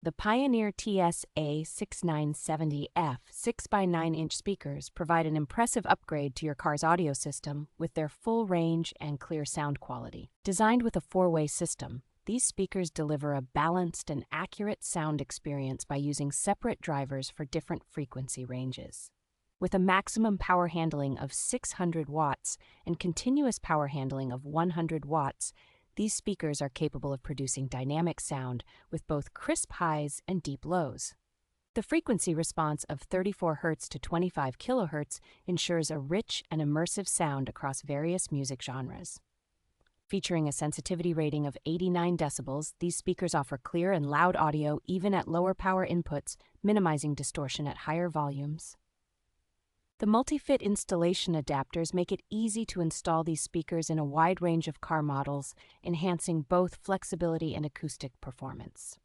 The Pioneer TS-A6970F 6x9-inch speakers provide an impressive upgrade to your car's audio system with their full range and clear sound quality. Designed with a four-way system, these speakers deliver a balanced and accurate sound experience by using separate drivers for different frequency ranges. With a maximum power handling of 600 watts and continuous power handling of 100 watts, these speakers are capable of producing dynamic sound with both crisp highs and deep lows. The frequency response of 34 Hz to 25 kHz ensures a rich and immersive sound across various music genres. Featuring a sensitivity rating of 89 decibels, these speakers offer clear and loud audio even at lower power inputs, minimizing distortion at higher volumes. The multi-fit installation adapters make it easy to install these speakers in a wide range of car models, enhancing both flexibility and acoustic performance.